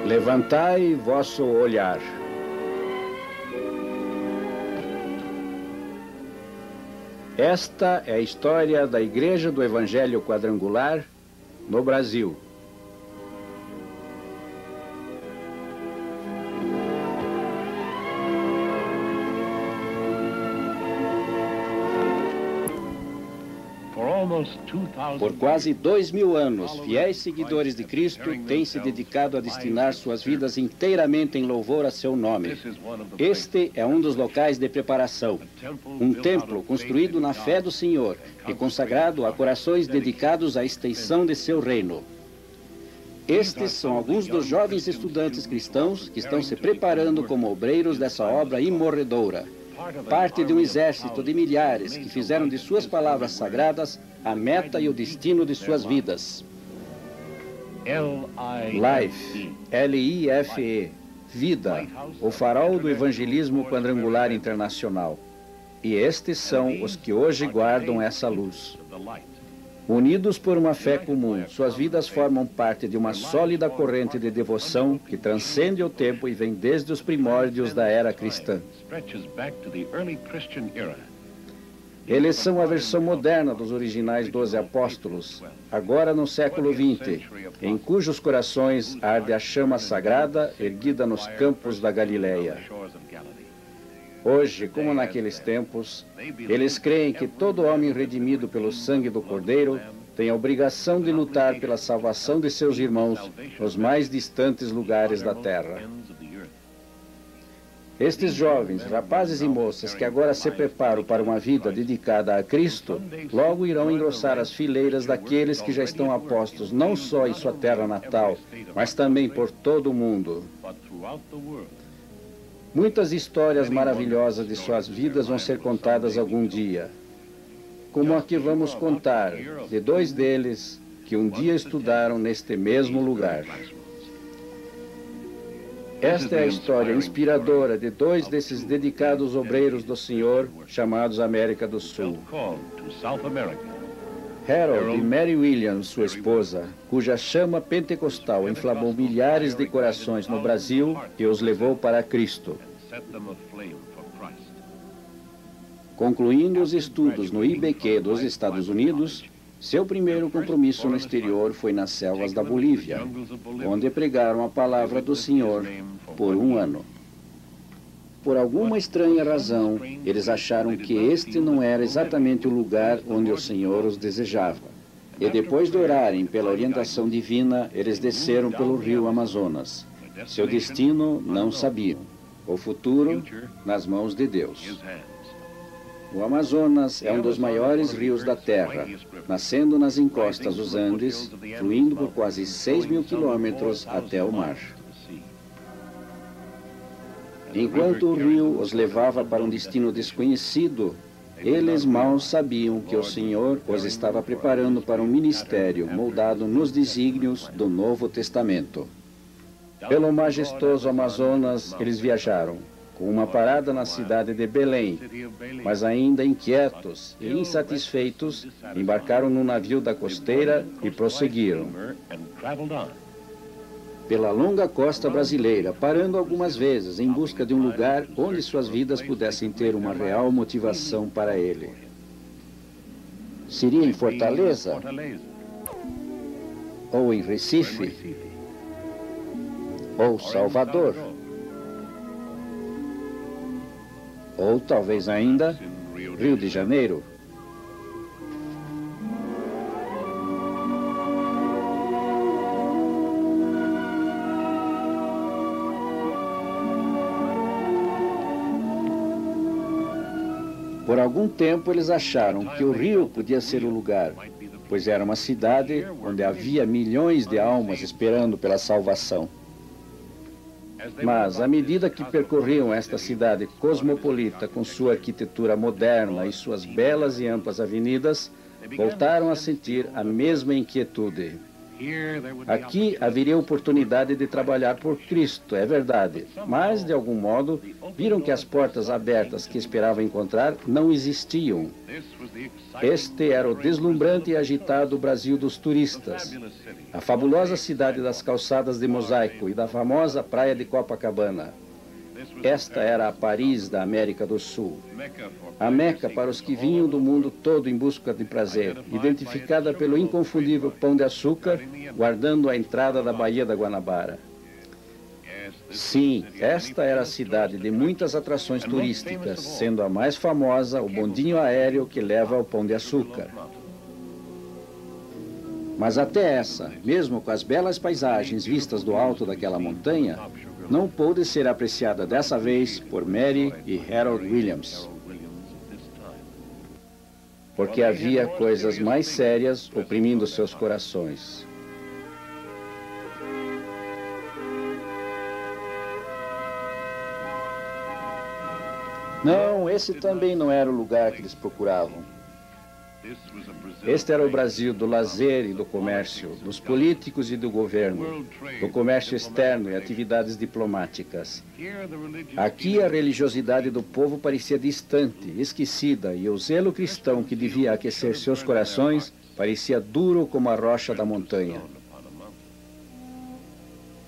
Levantai vosso olhar. Esta é a história da Igreja do Evangelho Quadrangular no Brasil. Por quase 2000 anos, fiéis seguidores de Cristo têm se dedicado a destinar suas vidas inteiramente em louvor a seu nome. Este é um dos locais de preparação. Um templo construído na fé do Senhor e consagrado a corações dedicados à extensão de seu reino. Estes são alguns dos jovens estudantes cristãos que estão se preparando como obreiros dessa obra imorredoura. Parte de um exército de milhares que fizeram de suas palavras sagradas a meta e o destino de suas vidas. Life, L-I-F-E, vida, o farol do evangelismo quadrangular internacional. E estes são os que hoje guardam essa luz. Unidos por uma fé comum, suas vidas formam parte de uma sólida corrente de devoção que transcende o tempo e vem desde os primórdios da era cristã. Eles são a versão moderna dos originais 12 apóstolos, agora no século XX, em cujos corações arde a chama sagrada erguida nos campos da Galileia. Hoje, como naqueles tempos, eles creem que todo homem redimido pelo sangue do Cordeiro tem a obrigação de lutar pela salvação de seus irmãos nos mais distantes lugares da terra. Estes jovens, rapazes e moças que agora se preparam para uma vida dedicada a Cristo, logo irão engrossar as fileiras daqueles que já estão apostos não só em sua terra natal, mas também por todo o mundo. Muitas histórias maravilhosas de suas vidas vão ser contadas algum dia, como a que vamos contar de dois deles que um dia estudaram neste mesmo lugar. Esta é a história inspiradora de dois desses dedicados obreiros do Senhor, chamados América do Sul. Harold e Mary Williams, sua esposa, cuja chama pentecostal inflamou milhares de corações no Brasil e os levou para Cristo. Concluindo os estudos no IBQ dos Estados Unidos, seu primeiro compromisso no exterior foi nas selvas da Bolívia, onde pregaram a palavra do Senhor por um ano. Por alguma estranha razão, eles acharam que este não era exatamente o lugar onde o Senhor os desejava. E depois de orarem pela orientação divina, eles desceram pelo rio Amazonas. Seu destino não sabiam. O futuro nas mãos de Deus. O Amazonas é um dos maiores rios da Terra, nascendo nas encostas dos Andes, fluindo por quase 6.000 quilômetros até o mar. Enquanto o rio os levava para um destino desconhecido, eles mal sabiam que o Senhor os estava preparando para um ministério moldado nos desígnios do Novo Testamento. Pelo majestoso Amazonas, eles viajaram, com uma parada na cidade de Belém, mas ainda inquietos e insatisfeitos, embarcaram num navio da costeira e prosseguiram pela longa costa brasileira, parando algumas vezes em busca de um lugar onde suas vidas pudessem ter uma real motivação para ele. Seria em Fortaleza? Ou em Recife? Ou Salvador? Ou talvez ainda Rio de Janeiro? Por algum tempo eles acharam que o rio podia ser o lugar, pois era uma cidade onde havia milhões de almas esperando pela salvação. Mas, à medida que percorriam esta cidade cosmopolita com sua arquitetura moderna e suas belas e amplas avenidas, voltaram a sentir a mesma inquietude. Aqui haveria oportunidade de trabalhar por Cristo, é verdade, mas, de algum modo, viram que as portas abertas que esperavam encontrar não existiam. Este era o deslumbrante e agitado Brasil dos turistas, a fabulosa cidade das calçadas de mosaico e da famosa praia de Copacabana. Esta era a Paris da América do Sul, a Meca para os que vinham do mundo todo em busca de prazer, identificada pelo inconfundível Pão de Açúcar, guardando a entrada da Baía da Guanabara. Sim, esta era a cidade de muitas atrações turísticas, sendo a mais famosa o bondinho aéreo que leva ao Pão de Açúcar. Mas até essa, mesmo com as belas paisagens vistas do alto daquela montanha, não pôde ser apreciada dessa vez por Mary e Harold Williams. Porque havia coisas mais sérias oprimindo seus corações. Não, esse também não era o lugar que eles procuravam. Este era o Brasil do lazer e do comércio, dos políticos e do governo, do comércio externo e atividades diplomáticas. Aqui a religiosidade do povo parecia distante, esquecida, e o zelo cristão que devia aquecer seus corações parecia duro como a rocha da montanha.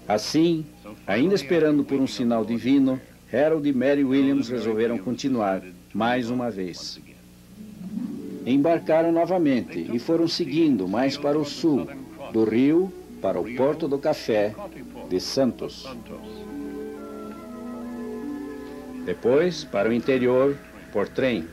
Assim, ainda esperando por um sinal divino, Harold e Mary Williams resolveram continuar, mais uma vez. Embarcaram novamente e foram seguindo mais para o sul, do rio para o Porto do Café de Santos. Depois, para o interior, por trem.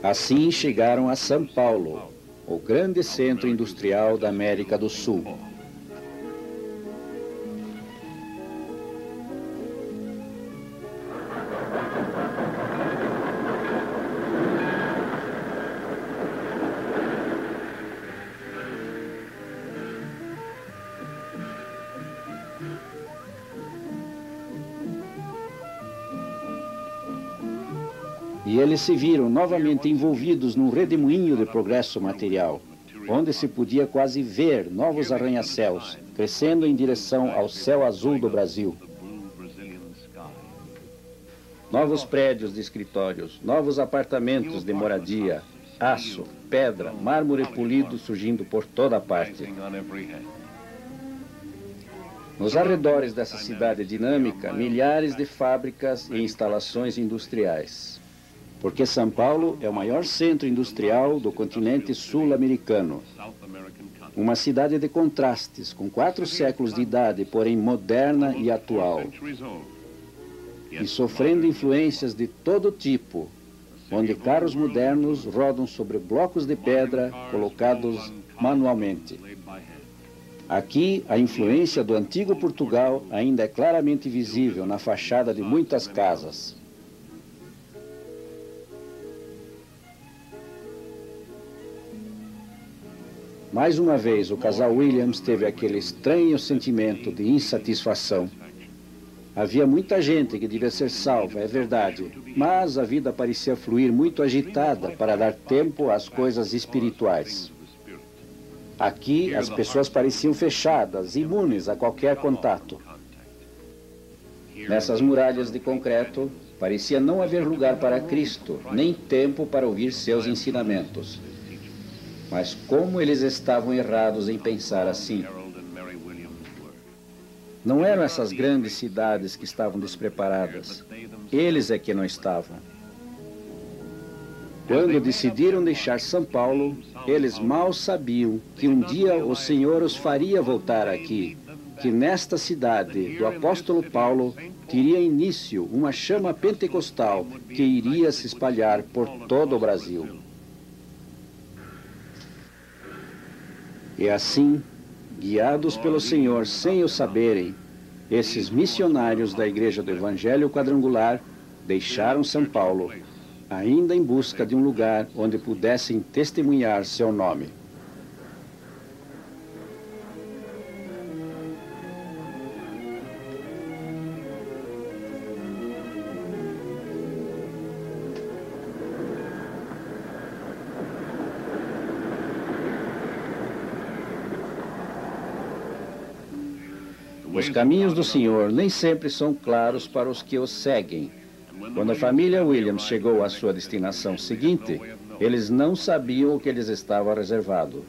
Assim chegaram a São Paulo, o grande centro industrial da América do Sul. E eles se viram novamente envolvidos num redemoinho de progresso material, onde se podia quase ver novos arranha-céus, crescendo em direção ao céu azul do Brasil. Novos prédios de escritórios, novos apartamentos de moradia, aço, pedra, mármore polido surgindo por toda parte. Nos arredores dessa cidade dinâmica, milhares de fábricas e instalações industriais. Porque São Paulo é o maior centro industrial do continente sul-americano. Uma cidade de contrastes, com 4 séculos de idade, porém moderna e atual. E sofrendo influências de todo tipo, onde carros modernos rodam sobre blocos de pedra colocados manualmente. Aqui, a influência do antigo Portugal ainda é claramente visível na fachada de muitas casas. Mais uma vez, o casal Williams teve aquele estranho sentimento de insatisfação. Havia muita gente que devia ser salva, é verdade, mas a vida parecia fluir muito agitada para dar tempo às coisas espirituais. Aqui, as pessoas pareciam fechadas, imunes a qualquer contato. Nessas muralhas de concreto, parecia não haver lugar para Cristo, nem tempo para ouvir seus ensinamentos. Mas como eles estavam errados em pensar assim? Não eram essas grandes cidades que estavam despreparadas. Eles é que não estavam. Quando decidiram deixar São Paulo, eles mal sabiam que um dia o Senhor os faria voltar aqui, que nesta cidade do apóstolo Paulo teria início uma chama pentecostal que iria se espalhar por todo o Brasil. E assim, guiados pelo Senhor sem o saberem, Esses missionários da Igreja do Evangelho Quadrangular deixaram São Paulo, ainda em busca de um lugar onde pudessem testemunhar seu nome. Os caminhos do Senhor nem sempre são claros para os que os seguem. Quando a família Williams chegou à sua destinação seguinte, eles não sabiam o que lhes estava reservado.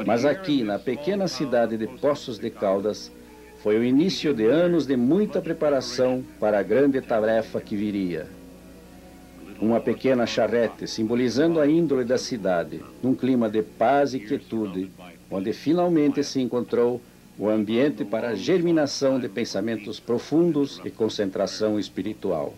Mas aqui, na pequena cidade de Poços de Caldas, foi o início de anos de muita preparação para a grande tarefa que viria. Uma pequena charrete simbolizando a índole da cidade, num clima de paz e quietude, onde finalmente se encontrou o ambiente para a germinação de pensamentos profundos e concentração espiritual.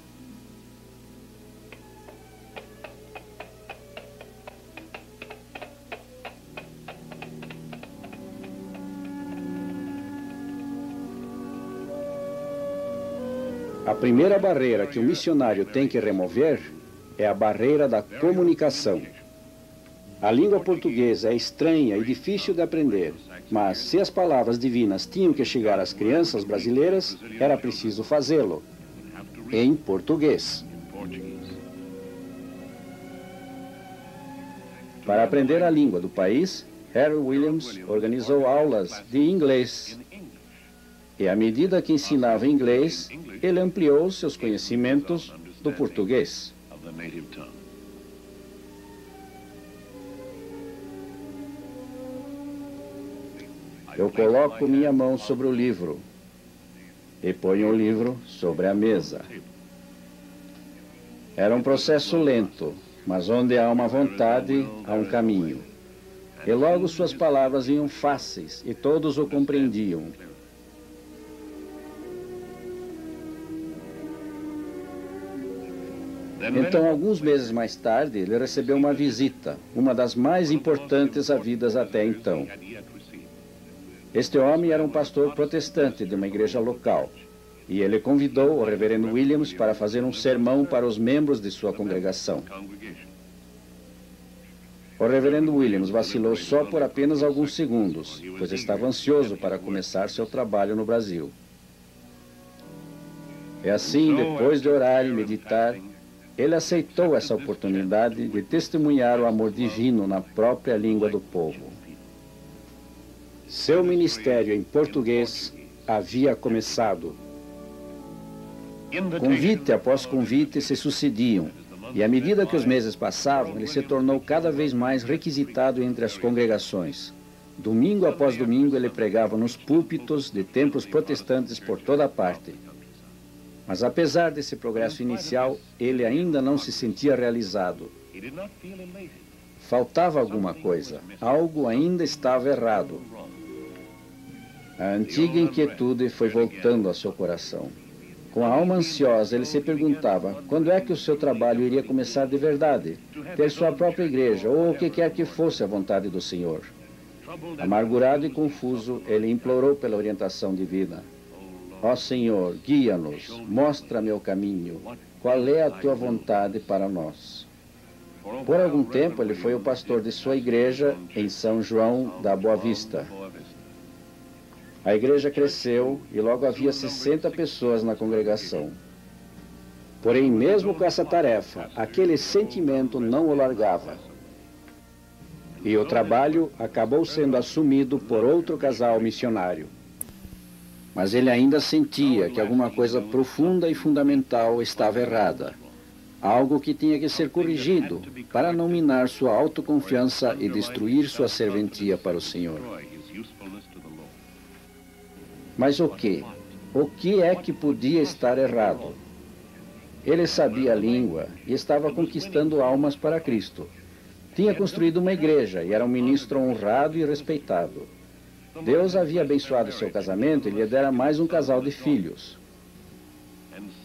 A primeira barreira que o missionário tem que remover é a barreira da comunicação. A língua portuguesa é estranha e difícil de aprender, mas se as palavras divinas tinham que chegar às crianças brasileiras, era preciso fazê-lo em português. Para aprender a língua do país, Harry Williams organizou aulas de inglês. E à medida que ensinava inglês, ele ampliou seus conhecimentos do português. Eu coloco minha mão sobre o livro e ponho o livro sobre a mesa. Era um processo lento, mas onde há uma vontade, há um caminho. E logo suas palavras vinham fáceis e todos o compreendiam. Então, alguns meses mais tarde, ele recebeu uma visita, uma das mais importantes havidas até então. Este homem era um pastor protestante de uma igreja local, e ele convidou o reverendo Williams para fazer um sermão para os membros de sua congregação. O reverendo Williams vacilou só por apenas alguns segundos, pois estava ansioso para começar seu trabalho no Brasil. E assim, depois de orar e meditar, ele aceitou essa oportunidade de testemunhar o amor divino na própria língua do povo. Seu ministério em português havia começado. Convite após convite se sucediam, e à medida que os meses passavam, ele se tornou cada vez mais requisitado entre as congregações. Domingo após domingo, ele pregava nos púlpitos de templos protestantes por toda parte. Mas apesar desse progresso inicial, ele ainda não se sentia realizado. Faltava alguma coisa, algo ainda estava errado. A antiga inquietude foi voltando ao seu coração. Com a alma ansiosa, ele se perguntava quando é que o seu trabalho iria começar de verdade, ter sua própria igreja, ou o que quer que fosse a vontade do Senhor. Amargurado e confuso, ele implorou pela orientação divina. Ó Senhor, guia-nos, mostra-me o caminho, qual é a tua vontade para nós? Por algum tempo, ele foi o pastor de sua igreja em São João da Boa Vista. A igreja cresceu e logo havia 60 pessoas na congregação. Porém, mesmo com essa tarefa, aquele sentimento não o largava. E o trabalho acabou sendo assumido por outro casal missionário. Mas ele ainda sentia que alguma coisa profunda e fundamental estava errada. Algo que tinha que ser corrigido para não minar sua autoconfiança e destruir sua serventia para o Senhor. Mas o que? O que é que podia estar errado? Ele sabia a língua e estava conquistando almas para Cristo. Tinha construído uma igreja e era um ministro honrado e respeitado. Deus havia abençoado seu casamento e lhe dera mais um casal de filhos.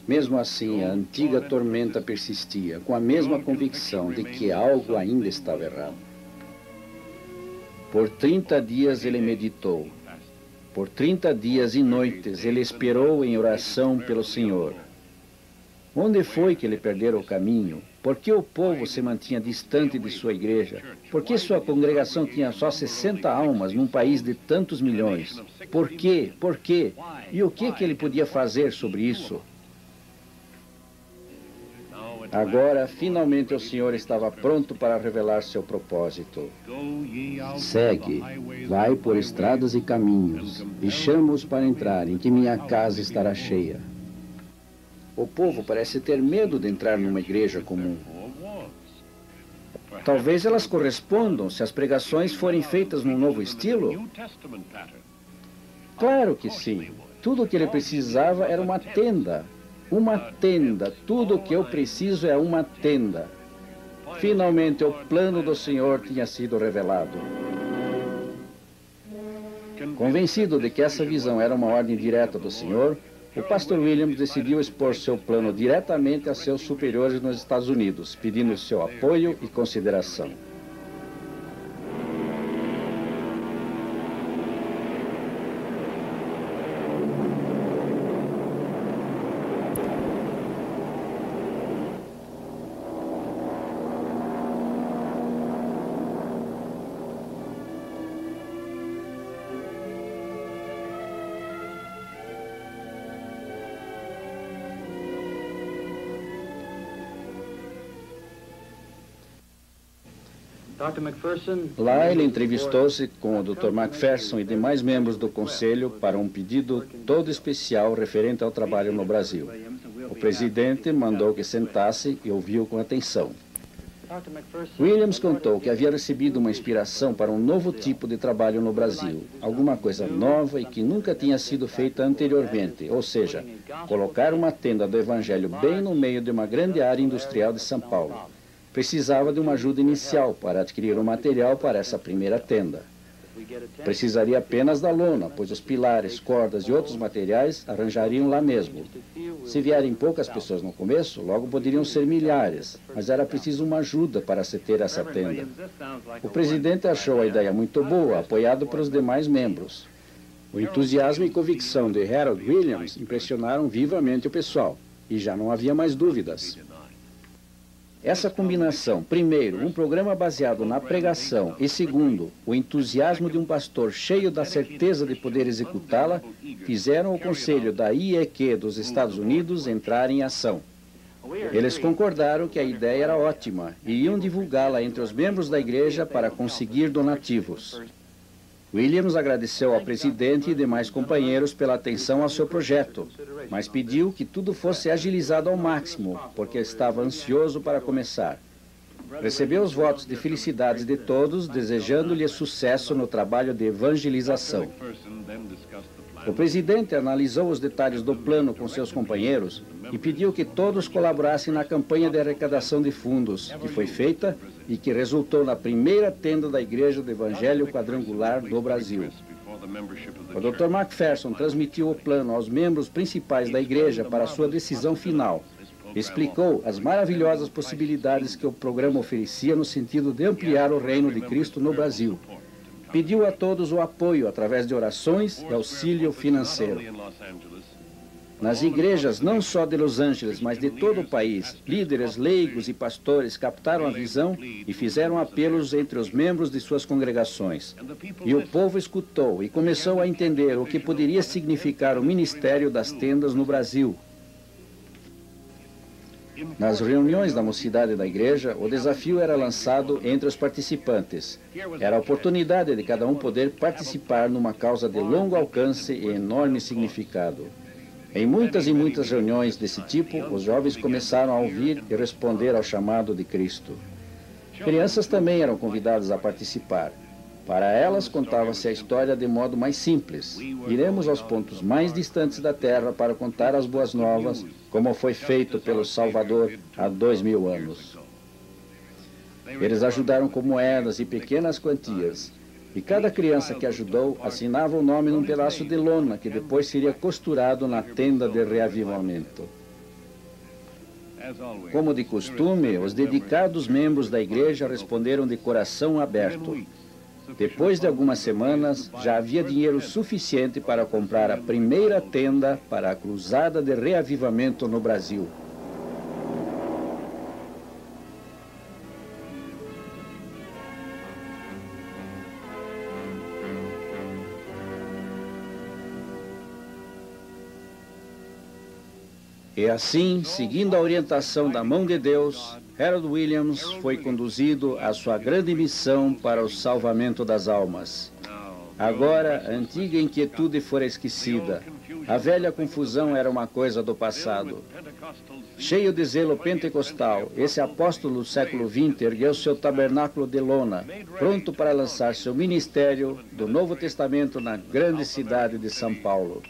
Mesmo assim, a antiga tormenta persistia, com a mesma convicção de que algo ainda estava errado. Por 30 dias ele meditou. Por 30 dias e noites ele esperou em oração pelo Senhor. Onde foi que ele perdera o caminho? Por que o povo se mantinha distante de sua igreja? Por que sua congregação tinha só 60 almas num país de tantos milhões? Por quê? Por quê? E o que ele podia fazer sobre isso? Agora, finalmente, o Senhor estava pronto para revelar seu propósito. Segue, vai por estradas e caminhos, e chama-os para entrarem, que minha casa estará cheia. O povo parece ter medo de entrar numa igreja comum. Talvez elas correspondam se as pregações forem feitas num novo estilo? Claro que sim. Tudo o que ele precisava era uma tenda. Uma tenda. Tudo o que eu preciso é uma tenda. Finalmente o plano do Senhor tinha sido revelado. Convencido de que essa visão era uma ordem direta do Senhor, o pastor Williams decidiu expor seu plano diretamente a seus superiores nos Estados Unidos, pedindo seu apoio e consideração. Lá ele entrevistou-se com o Dr. McPherson e demais membros do conselho para um pedido todo especial referente ao trabalho no Brasil. O presidente mandou que sentasse e ouviu com atenção. Williams contou que havia recebido uma inspiração para um novo tipo de trabalho no Brasil, alguma coisa nova e que nunca tinha sido feita anteriormente, ou seja, colocar uma tenda do Evangelho bem no meio de uma grande área industrial de São Paulo. Precisava de uma ajuda inicial para adquirir o material para essa primeira tenda. Precisaria apenas da lona, pois os pilares, cordas e outros materiais arranjariam lá mesmo. Se vierem poucas pessoas no começo, logo poderiam ser milhares, mas era preciso uma ajuda para se ter essa tenda. O presidente achou a ideia muito boa, apoiado pelos demais membros. O entusiasmo e convicção de Harold Williams impressionaram vivamente o pessoal, e já não havia mais dúvidas. Essa combinação, primeiro, um programa baseado na pregação e, segundo, o entusiasmo de um pastor cheio da certeza de poder executá-la, fizeram o conselho da IEQ dos Estados Unidos entrar em ação. Eles concordaram que a ideia era ótima e iam divulgá-la entre os membros da igreja para conseguir donativos. Williams agradeceu ao presidente e demais companheiros pela atenção ao seu projeto, mas pediu que tudo fosse agilizado ao máximo, porque estava ansioso para começar. Recebeu os votos de felicidades de todos, desejando-lhe sucesso no trabalho de evangelização. O presidente analisou os detalhes do plano com seus companheiros e pediu que todos colaborassem na campanha de arrecadação de fundos, que foi feita e que resultou na primeira tenda da Igreja do Evangelho Quadrangular do Brasil. O Dr. McPherson transmitiu o plano aos membros principais da igreja para sua decisão final. Explicou as maravilhosas possibilidades que o programa oferecia no sentido de ampliar o reino de Cristo no Brasil. Pediu a todos o apoio através de orações e auxílio financeiro. Nas igrejas, não só de Los Angeles, mas de todo o país, líderes, leigos e pastores captaram a visão e fizeram apelos entre os membros de suas congregações. E o povo escutou e começou a entender o que poderia significar o ministério das tendas no Brasil. Nas reuniões da mocidade da igreja, o desafio era lançado entre os participantes. Era a oportunidade de cada um poder participar numa causa de longo alcance e enorme significado. Em muitas e muitas reuniões desse tipo, os jovens começaram a ouvir e responder ao chamado de Cristo. Crianças também eram convidadas a participar. Para elas, contava-se a história de modo mais simples. Iremos aos pontos mais distantes da terra para contar as boas novas, como foi feito pelo Salvador há 2000 anos. Eles ajudaram com moedas e pequenas quantias. E cada criança que ajudou assinava o nome num pedaço de lona, que depois seria costurado na tenda de reavivamento. Como de costume, os dedicados membros da igreja responderam de coração aberto. Depois de algumas semanas, já havia dinheiro suficiente para comprar a primeira tenda para a cruzada de reavivamento no Brasil. E assim, seguindo a orientação da mão de Deus, Harold Williams foi conduzido à sua grande missão para o salvamento das almas. Agora, a antiga inquietude fora esquecida. A velha confusão era uma coisa do passado. Cheio de zelo pentecostal, esse apóstolo do século XX ergueu seu tabernáculo de lona, pronto para lançar seu ministério do Novo Testamento na grande cidade de São Paulo.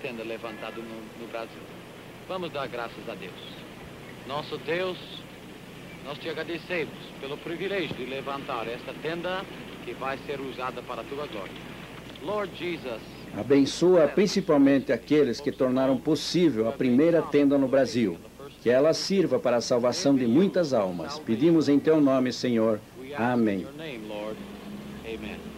Tenda levantado no Brasil. Vamos dar graças a Deus. Nosso Deus, nós te agradecemos pelo privilégio de levantar esta tenda que vai ser usada para a tua glória. Lord Jesus, abençoa principalmente aqueles que tornaram possível a primeira tenda no Brasil. Que ela sirva para a salvação de muitas almas. Pedimos em teu nome, Senhor. Amém. Amém.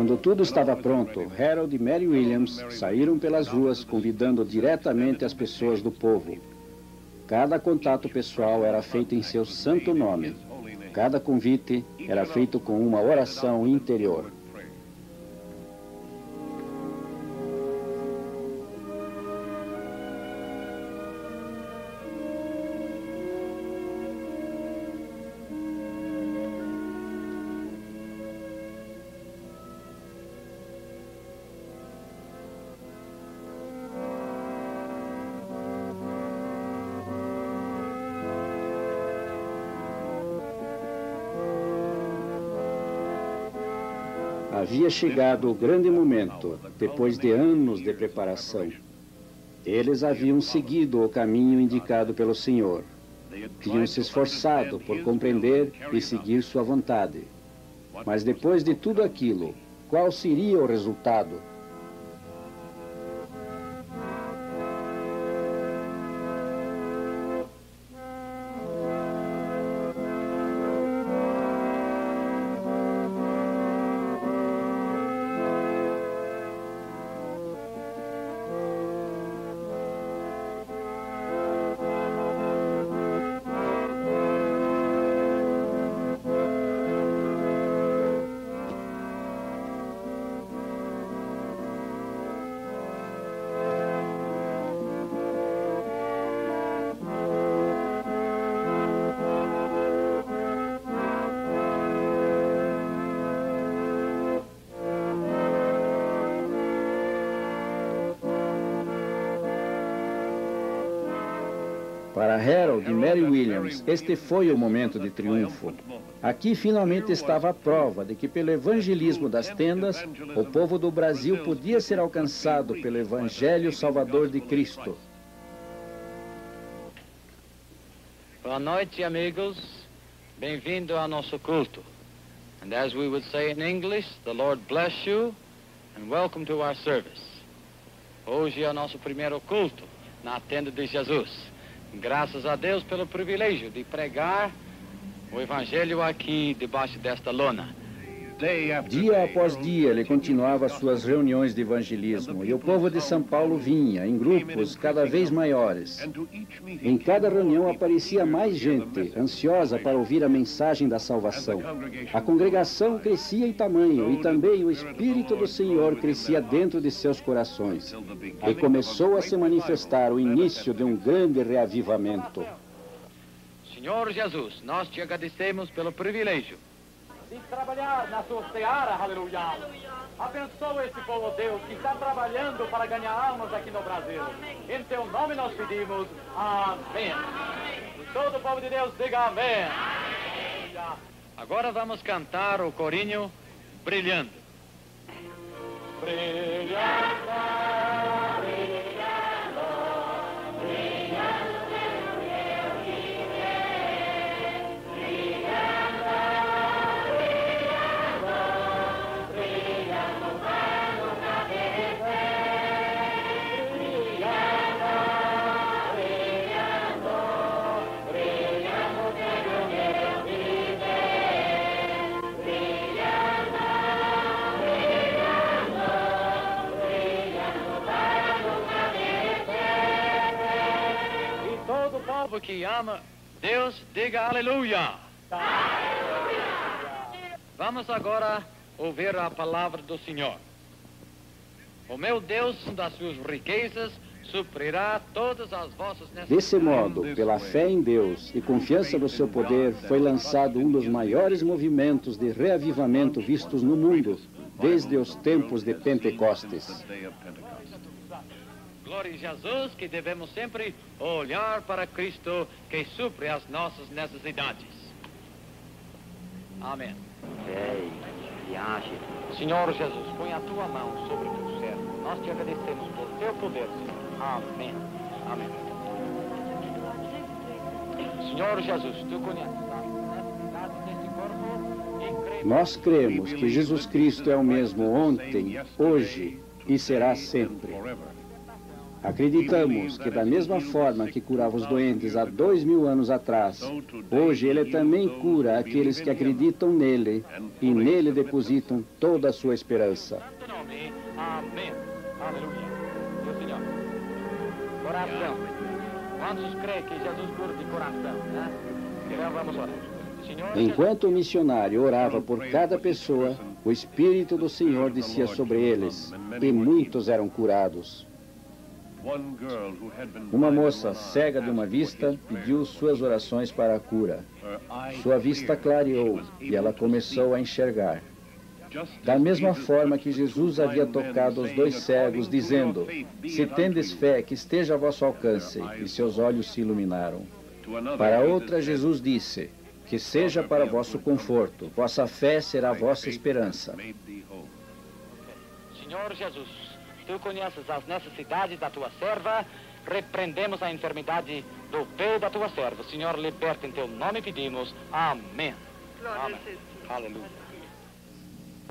Quando tudo estava pronto, Harold e Mary Williams saíram pelas ruas convidando diretamente as pessoas do povo. Cada contato pessoal era feito em seu santo nome. Cada convite era feito com uma oração interior. Havia chegado o grande momento, depois de anos de preparação. Eles haviam seguido o caminho indicado pelo Senhor. Tinham se esforçado por compreender e seguir sua vontade. Mas depois de tudo aquilo, qual seria o resultado? Para Harold e Mary Williams, este foi o momento de triunfo. Aqui finalmente estava a prova de que pelo evangelismo das tendas, o povo do Brasil podia ser alcançado pelo Evangelho Salvador de Cristo. Boa noite, amigos. Bem-vindo ao nosso culto. And as we would say in English, the Lord bless you and welcome to our service. Hoje é o nosso primeiro culto na tenda de Jesus. Graças a Deus pelo privilégio de pregar o Evangelho aqui debaixo desta lona. Dia após dia, ele continuava suas reuniões de evangelismo e o povo de São Paulo vinha em grupos cada vez maiores. Em cada reunião aparecia mais gente, ansiosa para ouvir a mensagem da salvação. A congregação crescia em tamanho e também o Espírito do Senhor crescia dentro de seus corações. E começou a se manifestar o início de um grande reavivamento. Senhor Jesus, nós te agradecemos pelo privilégio de trabalhar na sua seara, aleluia. Abençoa esse povo, Deus, que está trabalhando para ganhar almas aqui no Brasil. Em teu nome nós pedimos, amém. E todo o povo de Deus diga amém. Agora vamos cantar o corinho Brilhando. Brilhando, brilhando. Que ama Deus, diga aleluia. Vamos agora ouvir a palavra do Senhor. O meu Deus, das suas riquezas, suprirá todas as vossas necessidades. Desse modo, pela fé em Deus e confiança no seu poder, foi lançado um dos maiores movimentos de reavivamento vistos no mundo, desde os tempos de Pentecostes. Glória a Jesus, que devemos sempre olhar para Cristo, que supre as nossas necessidades. Amém. Senhor Jesus, põe a tua mão sobre o teu servo. Nós te agradecemos por teu poder, Senhor. Amém. Amém. Senhor Jesus, tu conheces as necessidades deste corpo e cremos. Nós cremos que Jesus Cristo é o mesmo ontem, hoje e será sempre. Acreditamos que da mesma forma que curava os doentes há 2000 anos atrás, hoje Ele também cura aqueles que acreditam nele e nele depositam toda a sua esperança. Amém. Aleluia. Meu Senhor. Coração. Quantos creem que Jesus cura de coração, né? Então vamos orar. Enquanto o missionário orava por cada pessoa, o Espírito do Senhor descia sobre eles e muitos eram curados. Uma moça cega de uma vista pediu suas orações para a cura. Sua vista clareou e ela começou a enxergar. Da mesma forma que Jesus havia tocado os dois cegos, dizendo: "Se tendes fé, que esteja a vosso alcance", e seus olhos se iluminaram. Para outra, Jesus disse: "Que seja para vosso conforto, vossa fé será a vossa esperança." Senhor Jesus, tu conheces as necessidades da tua serva, repreendemos a enfermidade do pé da tua serva. Senhor, liberta em teu nome pedimos. Amém. Amém. Aleluia.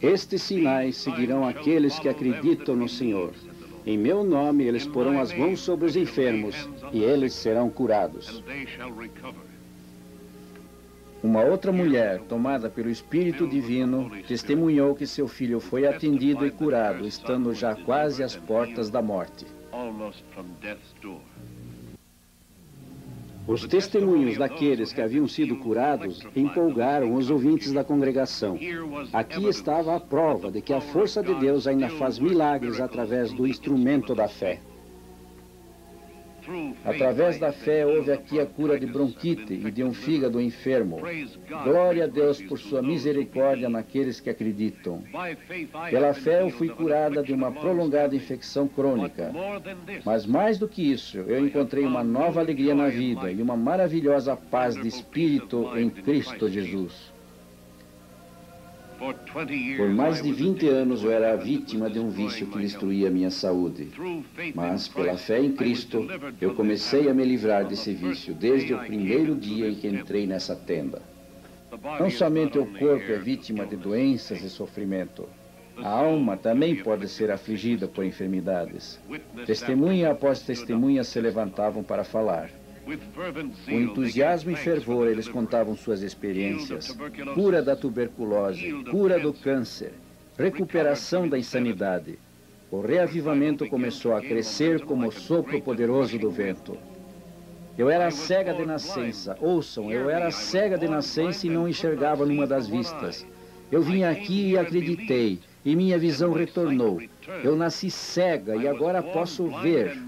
Estes sinais seguirão aqueles que acreditam no Senhor. Em meu nome eles porão as mãos sobre os enfermos e eles serão curados. Uma outra mulher, tomada pelo Espírito Divino, testemunhou que seu filho foi atendido e curado, estando já quase às portas da morte. Os testemunhos daqueles que haviam sido curados empolgaram os ouvintes da congregação. Aqui estava a prova de que a força de Deus ainda faz milagres através do instrumento da fé. Através da fé, houve aqui a cura de bronquite e de um fígado enfermo. Glória a Deus por sua misericórdia naqueles que acreditam. Pela fé, eu fui curada de uma prolongada infecção crônica. Mas mais do que isso, eu encontrei uma nova alegria na vida e uma maravilhosa paz de espírito em Cristo Jesus. Por mais de 20 anos eu era vítima de um vício que destruía minha saúde. Mas, pela fé em Cristo, eu comecei a me livrar desse vício desde o primeiro dia em que entrei nessa tenda. Não somente o corpo é vítima de doenças e sofrimento. A alma também pode ser afligida por enfermidades. Testemunha após testemunha se levantavam para falar. Com entusiasmo e fervor, eles contavam suas experiências. Cura da tuberculose, cura do câncer, recuperação da insanidade. O reavivamento começou a crescer como o sopro poderoso do vento. Eu era cega de nascença. Ouçam, eu era cega de nascença e não enxergava numa das vistas. Eu vim aqui e acreditei, e minha visão retornou. Eu nasci cega e agora posso ver.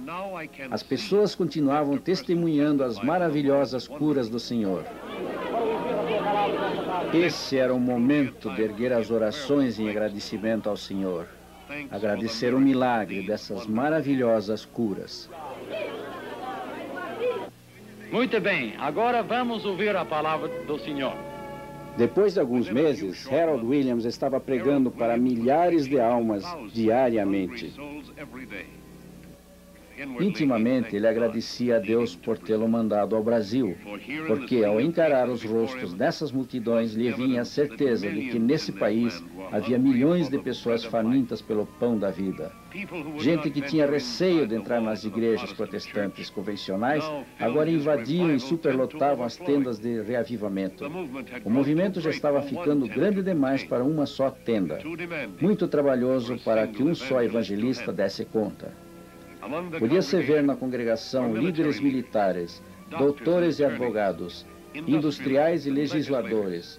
As pessoas continuavam testemunhando as maravilhosas curas do Senhor. Esse era o momento de erguer as orações em agradecimento ao Senhor. Agradecer o milagre dessas maravilhosas curas. Muito bem, agora vamos ouvir a palavra do Senhor. Depois de alguns meses, Harold Williams estava pregando para milhares de almas diariamente. Intimamente, ele agradecia a Deus por tê-lo mandado ao Brasil, porque ao encarar os rostos dessas multidões, lhe vinha a certeza de que nesse país havia milhões de pessoas famintas pelo pão da vida. Gente que tinha receio de entrar nas igrejas protestantes convencionais, agora invadiam e superlotavam as tendas de reavivamento. O movimento já estava ficando grande demais para uma só tenda. Muito trabalhoso para que um só evangelista desse conta. Podia-se ver na congregação líderes militares, doutores e advogados, industriais e legisladores,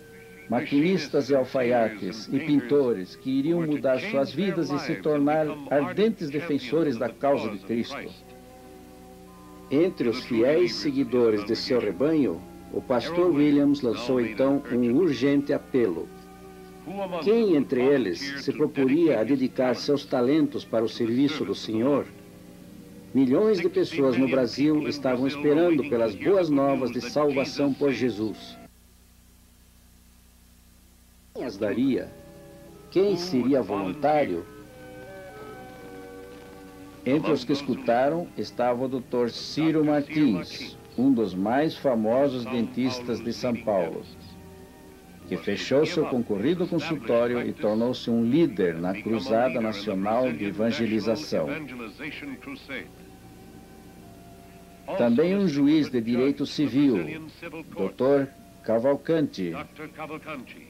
maquinistas e alfaiates e pintores que iriam mudar suas vidas e se tornar ardentes defensores da causa de Cristo. Entre os fiéis seguidores de seu rebanho, o pastor Williams lançou então um urgente apelo. Quem entre eles se proporia a dedicar seus talentos para o serviço do Senhor? Milhões de pessoas no Brasil estavam esperando pelas boas novas de salvação por Jesus. Quem as daria? Quem seria voluntário? Entre os que escutaram estava o Dr. Ciro Martins, um dos mais famosos dentistas de São Paulo, que fechou seu concorrido consultório e tornou-se um líder na Cruzada Nacional de Evangelização. Também um juiz de direito civil, Dr. Cavalcanti,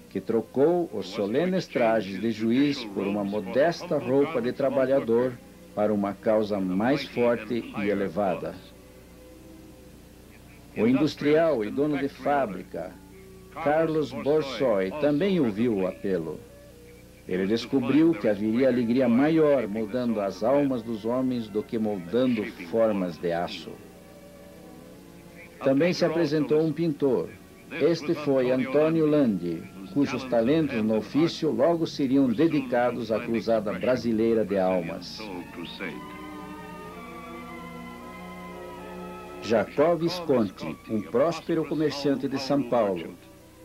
que trocou os solenes trajes de juiz por uma modesta roupa de trabalhador para uma causa mais forte e elevada. O industrial e dono de fábrica, Carlos Borsoi, também ouviu o apelo. Ele descobriu que haveria alegria maior moldando as almas dos homens do que moldando formas de aço. Também se apresentou um pintor. Este foi Antônio Landi, cujos talentos no ofício logo seriam dedicados à cruzada brasileira de almas. Jacó Visconti, um próspero comerciante de São Paulo,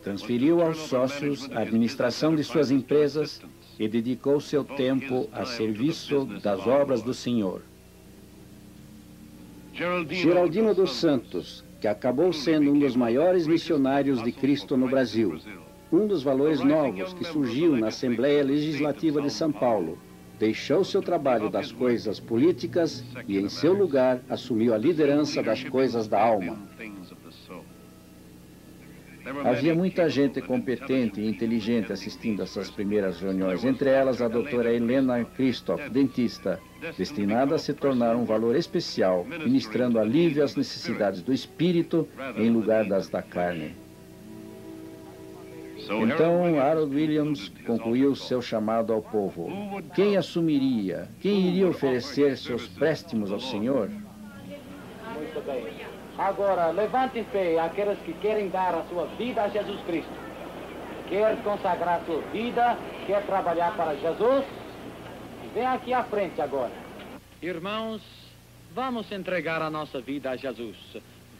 transferiu aos sócios a administração de suas empresas e dedicou seu tempo a serviço das obras do Senhor. Geraldino dos Santos, que acabou sendo um dos maiores missionários de Cristo no Brasil. Um dos valores novos que surgiu na Assembleia Legislativa de São Paulo. Deixou seu trabalho das coisas políticas e, em seu lugar, assumiu a liderança das coisas da alma. Havia muita gente competente e inteligente assistindo a essas primeiras reuniões, entre elas a doutora Helena Christoph, dentista, destinada a se tornar um valor especial, ministrando alívio às necessidades do espírito em lugar das da carne. Então, Harold Williams concluiu seu chamado ao povo. Quem assumiria, quem iria oferecer seus préstimos ao Senhor? bem. Agora, levante em pé aqueles que querem dar a sua vida a Jesus Cristo. Quer consagrar sua vida, quer trabalhar para Jesus. Vem aqui à frente agora. Irmãos, vamos entregar a nossa vida a Jesus.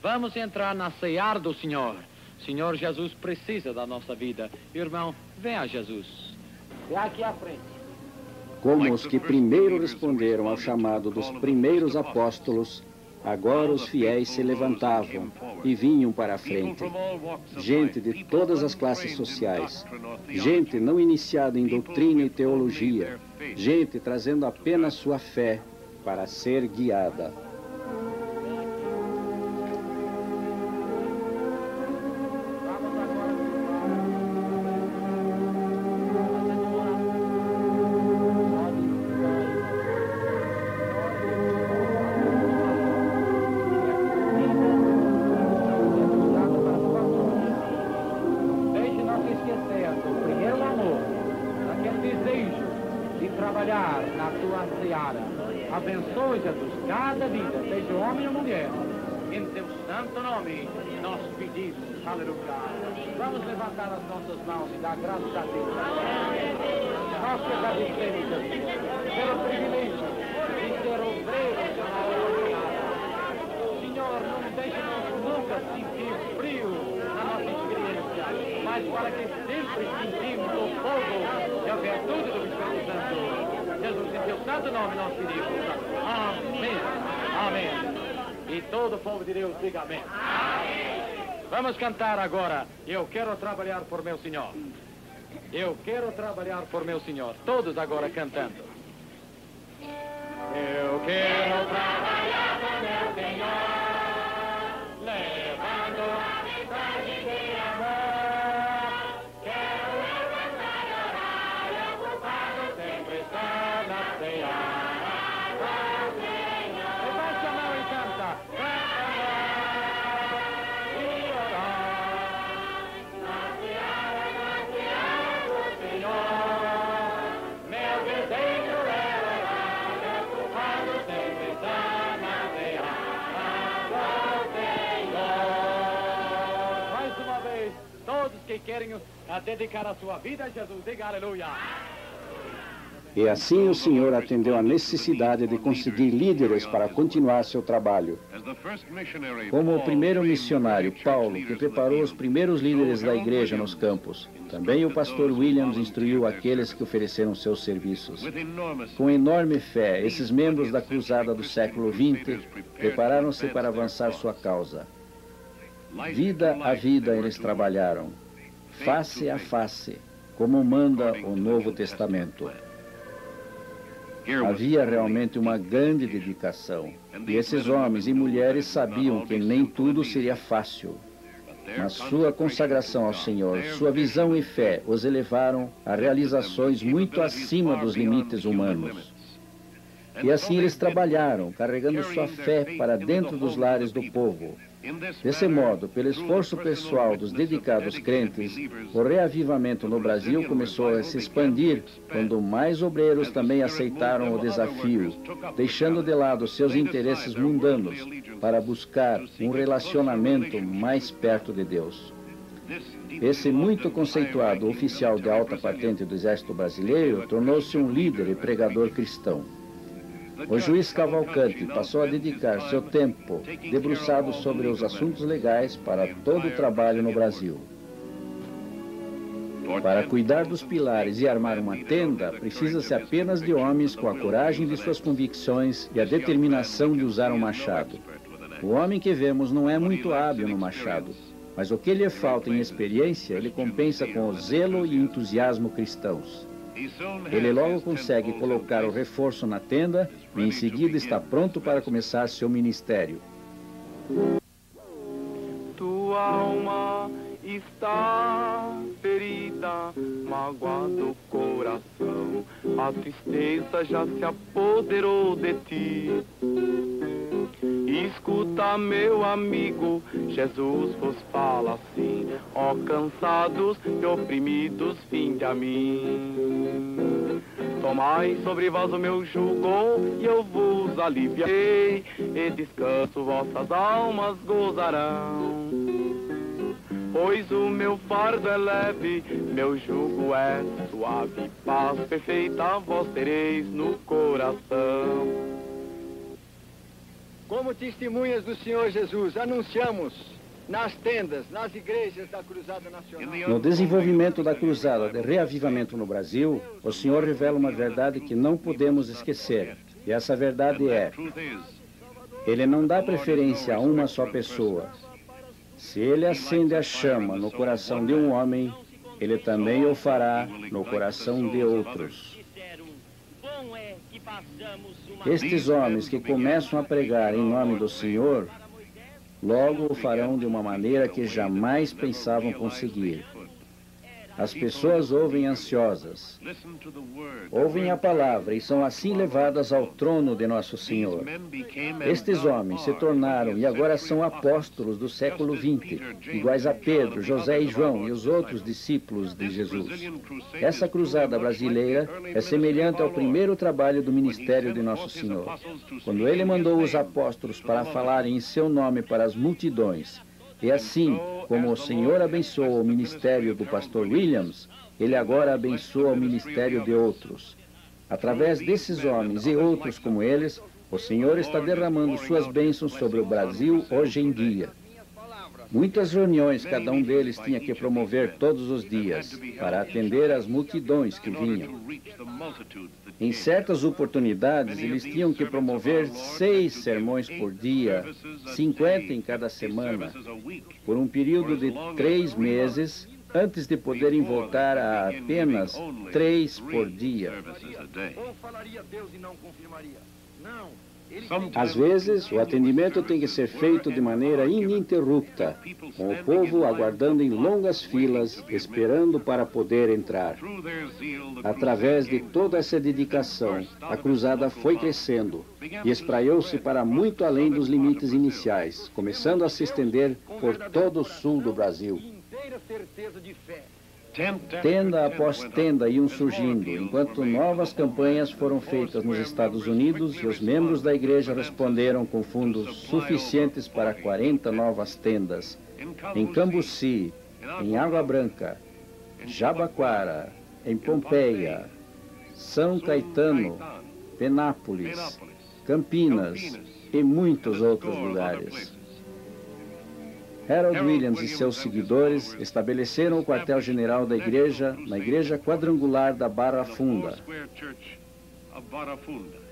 Vamos entrar na ceia do Senhor. Senhor Jesus precisa da nossa vida. Irmão, vem a Jesus. Vem aqui à frente. Como os que primeiro responderam ao chamado dos primeiros apóstolos, agora os fiéis se levantavam e vinham para a frente. Gente de todas as classes sociais, gente não iniciada em doutrina e teologia, gente trazendo apenas sua fé para ser guiada. Abençoe, Jesus, cada vida, seja homem ou mulher. Em teu santo nome, nós pedimos. Aleluia. Vamos levantar as nossas mãos e dar graças a Deus. Nós te agradecemos, Jesus, pelo privilégio de ser obreiros na obra. Senhor, não deixe-nos nunca sentir frio na nossa experiência, mas para que sempre sentimos o fogo e a virtude do Espírito Santo. Jesus, em teu santo nome nós pedimos. Amém. Amém. E todo o povo de Deus diga amém. Amém. Vamos cantar agora. Eu quero trabalhar por meu Senhor. Eu quero trabalhar por meu Senhor. Todos agora cantando. Eu quero trabalhar por meu Senhor, levando a mensagem de amor. Quero levantar e orar e ocupado sempre estar na ceia. Levante a mão e canta. E orar na ceia do Senhor. Meu desejo é orar e ocupado sempre estar na ceia do Senhor. Mais uma vez, todos que querem dedicar a sua vida a Jesus, diga aleluia. E assim o Senhor atendeu a necessidade de conseguir líderes para continuar seu trabalho. Como o primeiro missionário, Paulo, que preparou os primeiros líderes da igreja nos campos, também o pastor Williams instruiu aqueles que ofereceram seus serviços. Com enorme fé, esses membros da cruzada do século XX prepararam-se para avançar sua causa. Vida a vida eles trabalharam, face a face, como manda o Novo Testamento. Havia realmente uma grande dedicação, e esses homens e mulheres sabiam que nem tudo seria fácil. Mas sua consagração ao Senhor, sua visão e fé os elevaram a realizações muito acima dos limites humanos. E assim eles trabalharam, carregando sua fé para dentro dos lares do povo. Desse modo, pelo esforço pessoal dos dedicados crentes, o reavivamento no Brasil começou a se expandir quando mais obreiros também aceitaram o desafio, deixando de lado seus interesses mundanos para buscar um relacionamento mais perto de Deus. Esse muito conceituado oficial de alta patente do Exército Brasileiro tornou-se um líder e pregador cristão. O juiz Cavalcante passou a dedicar seu tempo debruçado sobre os assuntos legais para todo o trabalho no Brasil. Para cuidar dos pilares e armar uma tenda, precisa-se apenas de homens com a coragem de suas convicções e a determinação de usar um machado. O homem que vemos não é muito hábil no machado, mas o que lhe falta em experiência, ele compensa com o zelo e entusiasmo cristãos. Ele logo consegue colocar o reforço na tenda e em seguida está pronto para começar seu ministério. Tua alma está ferida, magoado o coração, a tristeza já se apoderou de ti. Escuta, meu amigo, Jesus vos fala assim: ó cansados e oprimidos, vinde a mim. Tomai sobre vós o meu jugo, e eu vos aliviarei, e descanso vossas almas gozarão. Pois o meu fardo é leve, meu jugo é suave, paz perfeita vós tereis no coração. Como testemunhas do Senhor Jesus, anunciamos nas tendas, nas igrejas da Cruzada Nacional. No desenvolvimento da Cruzada de Reavivamento no Brasil, o Senhor revela uma verdade que não podemos esquecer. E essa verdade é: Ele não dá preferência a uma só pessoa. Se Ele acende a chama no coração de um homem, Ele também o fará no coração de outros. Estes homens que começam a pregar em nome do Senhor, logo o farão de uma maneira que jamais pensavam conseguir. As pessoas ouvem ansiosas, ouvem a palavra e são assim levadas ao trono de nosso Senhor. Estes homens se tornaram e agora são apóstolos do século XX, iguais a Pedro, José e João e os outros discípulos de Jesus. Essa cruzada brasileira é semelhante ao primeiro trabalho do ministério de nosso Senhor, quando Ele mandou os apóstolos para falarem em seu nome para as multidões. E assim como o Senhor abençoou o ministério do pastor Williams, Ele agora abençoa o ministério de outros. Através desses homens e outros como eles, o Senhor está derramando suas bênçãos sobre o Brasil hoje em dia. Muitas reuniões cada um deles tinha que promover todos os dias, para atender às multidões que vinham. Em certas oportunidades, eles tinham que promover 6 sermões por dia, 50 em cada semana, por um período de 3 meses, antes de poderem voltar a apenas 3 por dia. Ou falaria Deus e não confirmaria? Não. Às vezes, o atendimento tem que ser feito de maneira ininterrupta, com o povo aguardando em longas filas, esperando para poder entrar. Através de toda essa dedicação, a cruzada foi crescendo e espraiou-se para muito além dos limites iniciais, começando a se estender por todo o sul do Brasil. Inteira certeza de fé. Tenda após tenda iam surgindo, enquanto novas campanhas foram feitas nos Estados Unidos e os membros da igreja responderam com fundos suficientes para 40 novas tendas. Em Cambuci, em Água Branca, Jabaquara, em Pompeia, São Caetano, Penápolis, Campinas e muitos outros lugares. Harold Williams e seus seguidores estabeleceram o quartel-general da igreja na Igreja Quadrangular da Barra Funda,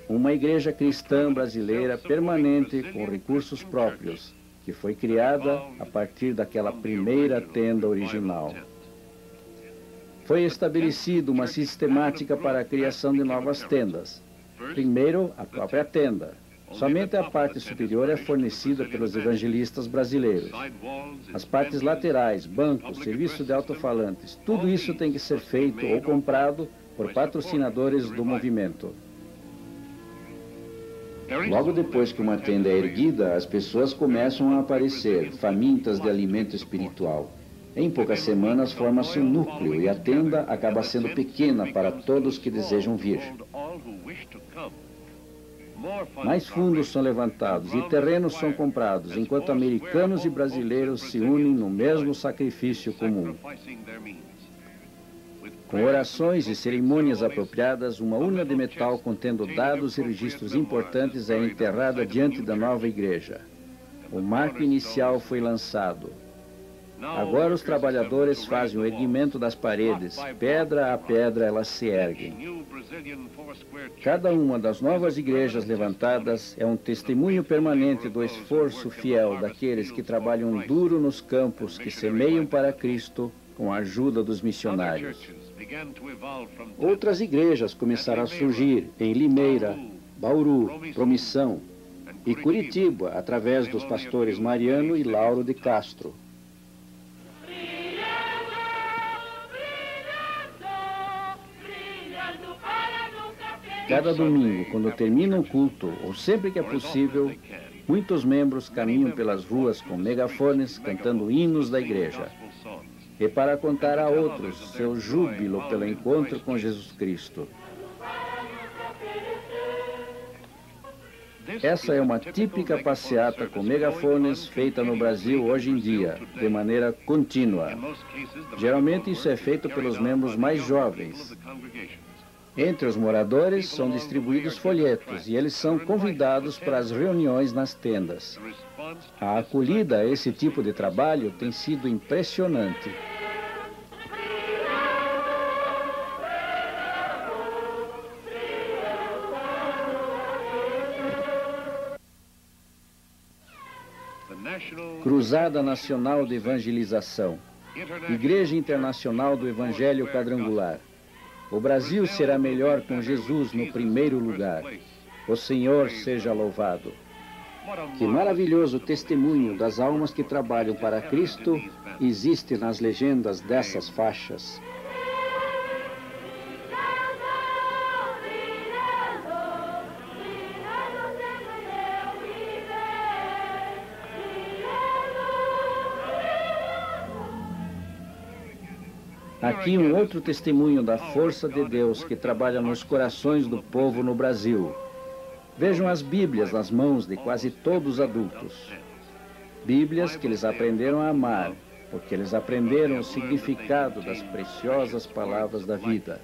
uma igreja cristã brasileira permanente com recursos próprios, que foi criada a partir daquela primeira tenda original. Foi estabelecida uma sistemática para a criação de novas tendas. Primeiro, a própria tenda. Somente a parte superior é fornecida pelos evangelistas brasileiros. As partes laterais, bancos, serviço de alto-falantes, tudo isso tem que ser feito ou comprado por patrocinadores do movimento. Logo depois que uma tenda é erguida, as pessoas começam a aparecer, famintas de alimento espiritual. Em poucas semanas forma-se um núcleo e a tenda acaba sendo pequena para todos que desejam vir. Mais fundos são levantados e terrenos são comprados, enquanto americanos e brasileiros se unem no mesmo sacrifício comum. Com orações e cerimônias apropriadas, uma urna de metal contendo dados e registros importantes é enterrada diante da nova igreja. O marco inicial foi lançado. Agora os trabalhadores fazem o erguimento das paredes, pedra a pedra elas se erguem. Cada uma das novas igrejas levantadas é um testemunho permanente do esforço fiel daqueles que trabalham duro nos campos que semeiam para Cristo com a ajuda dos missionários. Outras igrejas começaram a surgir em Limeira, Bauru, Promissão e Curitiba, através dos pastores Mariano e Lauro de Castro. Cada domingo, quando termina o culto, ou sempre que é possível, muitos membros caminham pelas ruas com megafones cantando hinos da igreja. E para contar a outros seu júbilo pelo encontro com Jesus Cristo. Essa é uma típica passeata com megafones feita no Brasil hoje em dia, de maneira contínua. Geralmente isso é feito pelos membros mais jovens. Entre os moradores são distribuídos folhetos e eles são convidados para as reuniões nas tendas. A acolhida a esse tipo de trabalho tem sido impressionante. Cruzada Nacional de Evangelização, Igreja Internacional do Evangelho Quadrangular. O Brasil será melhor com Jesus no primeiro lugar. O Senhor seja louvado. Que maravilhoso testemunho das almas que trabalham para Cristo existe nas legendas dessas faixas. Aqui um outro testemunho da força de Deus que trabalha nos corações do povo no Brasil. Vejam as Bíblias nas mãos de quase todos os adultos. Bíblias que eles aprenderam a amar, porque eles aprenderam o significado das preciosas palavras da vida.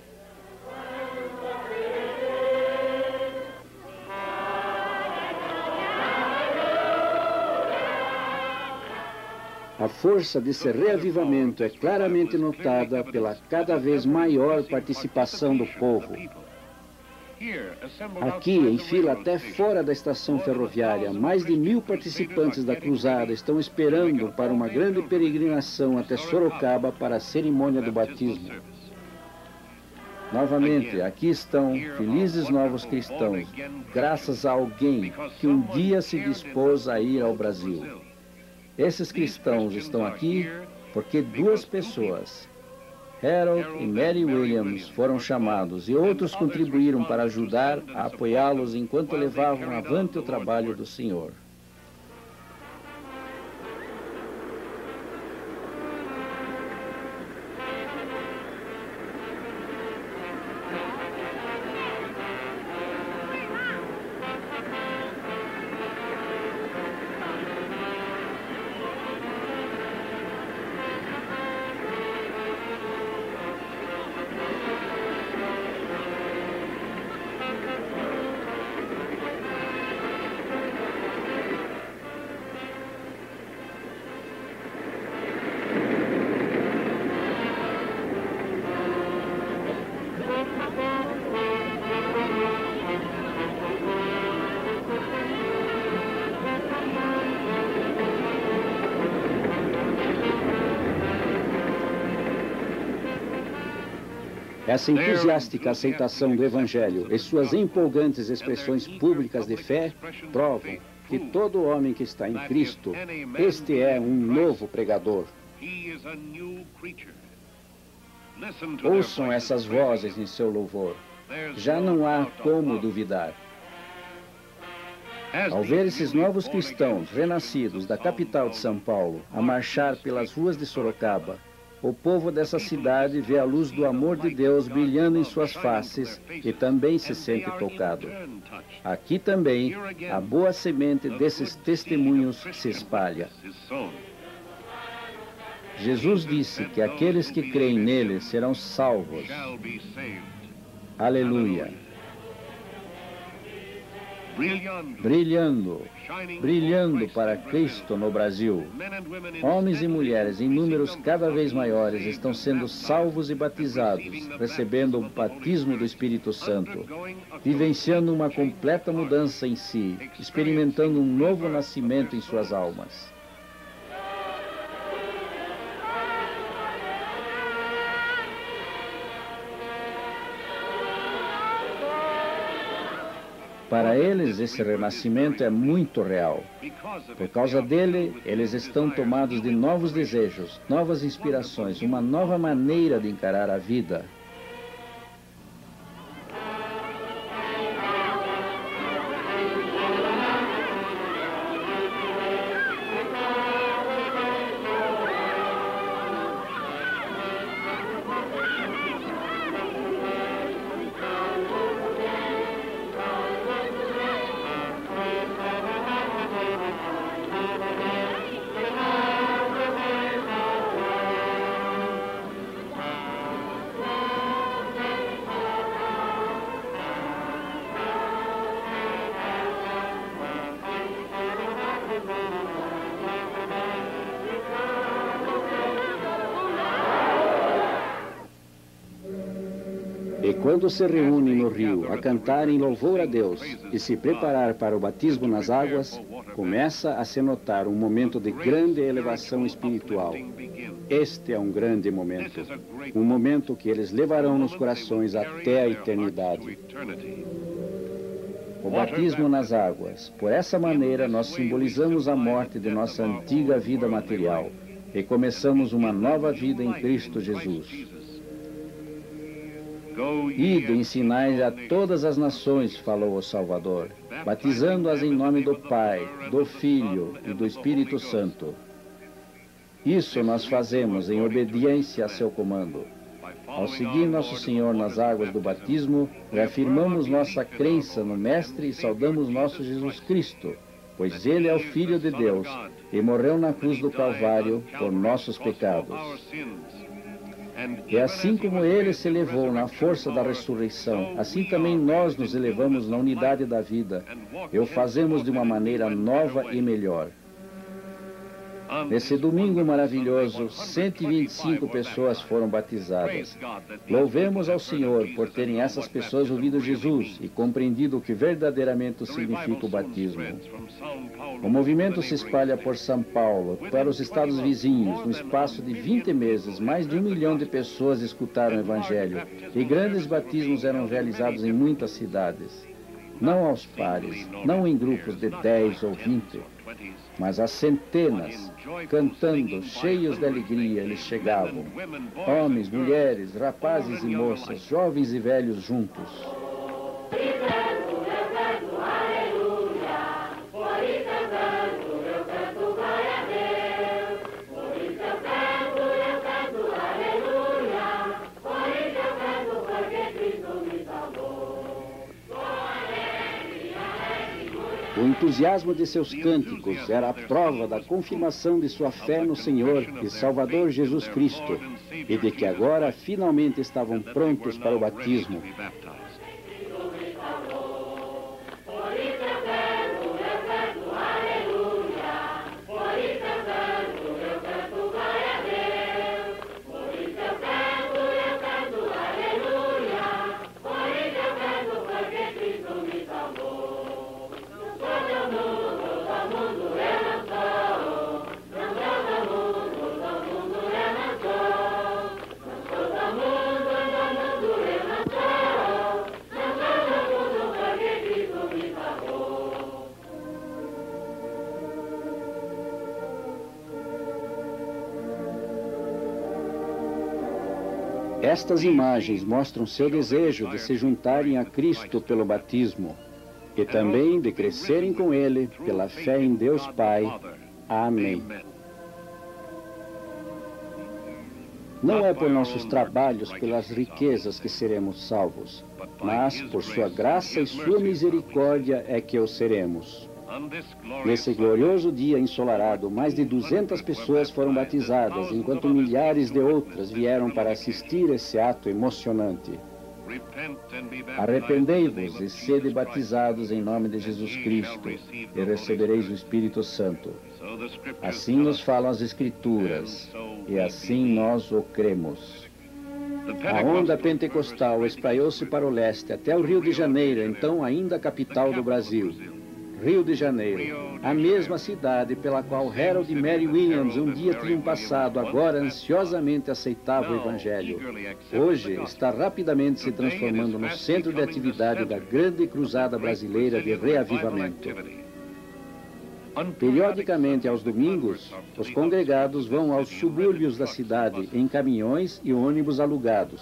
A força desse reavivamento é claramente notada pela cada vez maior participação do povo. Aqui, em fila até fora da estação ferroviária, mais de 1000 participantes da cruzada estão esperando para uma grande peregrinação até Sorocaba para a cerimônia do batismo. Novamente, aqui estão felizes novos cristãos, graças a alguém que um dia se dispôs a ir ao Brasil. Esses cristãos estão aqui porque 2 pessoas, Harold e Mary Williams, foram chamados e outros contribuíram para ajudar a apoiá-los enquanto levavam avante o trabalho do Senhor. Essa entusiástica aceitação do Evangelho e suas empolgantes expressões públicas de fé provam que todo homem que está em Cristo, este é um novo pregador. Ouçam essas vozes em seu louvor. Já não há como duvidar. Ao ver esses novos cristãos renascidos da capital de São Paulo a marchar pelas ruas de Sorocaba, o povo dessa cidade vê a luz do amor de Deus brilhando em suas faces e também se sente tocado. Aqui também, a boa semente desses testemunhos se espalha. Jesus disse que aqueles que creem nele serão salvos. Aleluia! Brilhando, brilhando para Cristo no Brasil. Homens e mulheres em números cada vez maiores estão sendo salvos e batizados, recebendo o batismo do Espírito Santo, vivenciando uma completa mudança em si, experimentando um novo nascimento em suas almas. Para eles, esse renascimento é muito real. Por causa dele, eles estão tomados de novos desejos, novas inspirações, uma nova maneira de encarar a vida. E quando se reúnem no rio a cantar em louvor a Deus e se preparar para o batismo nas águas, começa a se notar um momento de grande elevação espiritual. Este é um grande momento, um momento que eles levarão nos corações até a eternidade. O batismo nas águas. Por essa maneira, nós simbolizamos a morte de nossa antiga vida material e começamos uma nova vida em Cristo Jesus. Ide, ensinai a todas as nações, falou o Salvador, batizando-as em nome do Pai, do Filho e do Espírito Santo. Isso nós fazemos em obediência a seu comando. Ao seguir Nosso Senhor nas águas do batismo, reafirmamos nossa crença no Mestre e saudamos nosso Jesus Cristo, pois Ele é o Filho de Deus e morreu na cruz do Calvário por nossos pecados. E assim como Ele se elevou na força da ressurreição, assim também nós nos elevamos na unidade da vida e o fazemos de uma maneira nova e melhor. Nesse domingo maravilhoso, 125 pessoas foram batizadas. Louvemos ao Senhor por terem essas pessoas ouvido Jesus e compreendido o que verdadeiramente significa o batismo. O movimento se espalha por São Paulo, para os estados vizinhos. No espaço de 20 meses, mais de 1 milhão de pessoas escutaram o Evangelho e grandes batismos eram realizados em muitas cidades. Não aos pares, não em grupos de 10 ou 20, mas a centenas, cantando, cheios de alegria, eles chegavam. Homens, mulheres, rapazes e moças, jovens e velhos juntos. O entusiasmo de seus cânticos era a prova da confirmação de sua fé no Senhor e Salvador Jesus Cristo, e de que agora finalmente estavam prontos para o batismo. Estas imagens mostram seu desejo de se juntarem a Cristo pelo batismo e também de crescerem com Ele pela fé em Deus Pai. Amém. Não é por nossos trabalhos, pelas riquezas que seremos salvos, mas por sua graça e sua misericórdia é que o seremos. Nesse glorioso dia ensolarado, mais de 200 pessoas foram batizadas, enquanto milhares de outras vieram para assistir esse ato emocionante. Arrependei-vos e sede batizados em nome de Jesus Cristo, e recebereis o Espírito Santo. Assim nos falam as Escrituras, e assim nós o cremos. A onda pentecostal espalhou-se para o leste, até o Rio de Janeiro, então ainda capital do Brasil. Rio de Janeiro, a mesma cidade pela qual Harold e Mary Williams um dia tinham passado, agora ansiosamente aceitava o Evangelho. Hoje está rapidamente se transformando no centro de atividade da grande cruzada brasileira de reavivamento. Periodicamente, aos domingos, os congregados vão aos subúrbios da cidade em caminhões e ônibus alugados.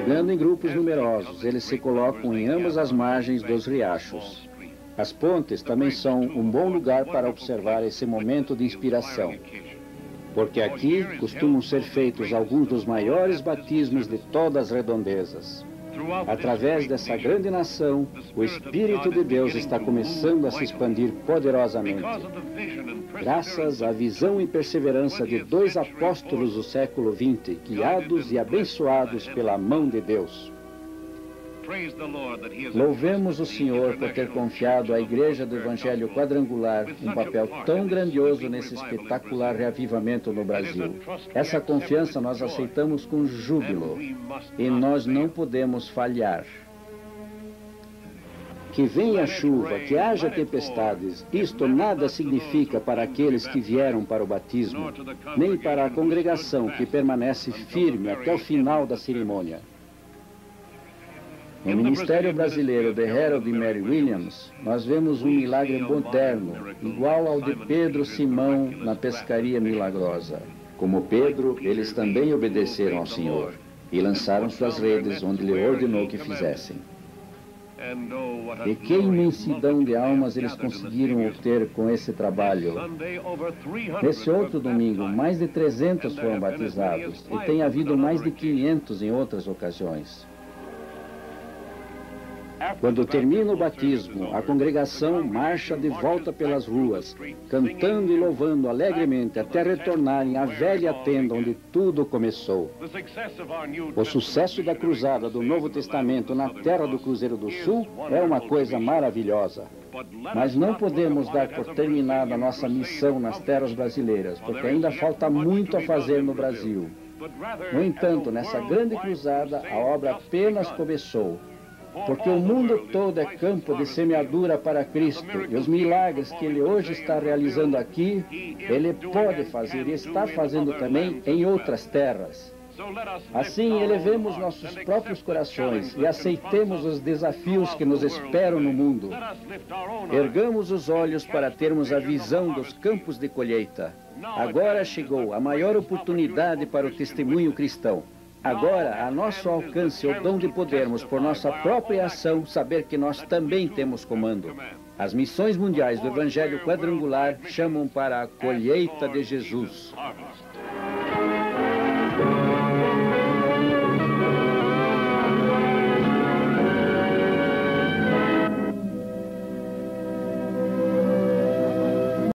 Chegando em grupos numerosos, eles se colocam em ambas as margens dos riachos. As pontes também são um bom lugar para observar esse momento de inspiração, porque aqui costumam ser feitos alguns dos maiores batismos de todas as redondezas. Através dessa grande nação, o Espírito de Deus está começando a se expandir poderosamente. Graças à visão e perseverança de 2 apóstolos do século XX, guiados e abençoados pela mão de Deus. Louvemos o Senhor por ter confiado à Igreja do Evangelho Quadrangular um papel tão grandioso nesse espetacular reavivamento no Brasil. Essa confiança nós aceitamos com júbilo e nós não podemos falhar. Que venha a chuva, que haja tempestades, isto nada significa para aqueles que vieram para o batismo, nem para a congregação que permanece firme até o final da cerimônia. No Ministério Brasileiro de Harold e Mary Williams, nós vemos um milagre moderno, igual ao de Pedro e Simão na pescaria milagrosa. Como Pedro, eles também obedeceram ao Senhor e lançaram suas redes onde Ele ordenou que fizessem. E que imensidão de almas eles conseguiram obter com esse trabalho. Nesse outro domingo, mais de 300 foram batizados e tem havido mais de 500 em outras ocasiões. Quando termina o batismo, a congregação marcha de volta pelas ruas, cantando e louvando alegremente até retornarem à velha tenda onde tudo começou. O sucesso da cruzada do Novo Testamento na terra do Cruzeiro do Sul é uma coisa maravilhosa. Mas não podemos dar por terminada a nossa missão nas terras brasileiras, porque ainda falta muito a fazer no Brasil. No entanto, nessa grande cruzada, a obra apenas começou. Porque o mundo todo é campo de semeadura para Cristo, e os milagres que Ele hoje está realizando aqui, Ele pode fazer e está fazendo também em outras terras. Assim, elevemos nossos próprios corações e aceitemos os desafios que nos esperam no mundo. Ergamos os olhos para termos a visão dos campos de colheita. Agora chegou a maior oportunidade para o testemunho cristão. Agora, a nosso alcance o dom de podermos, por nossa própria ação, saber que nós também temos comando. As missões mundiais do Evangelho Quadrangular chamam para a colheita de Jesus.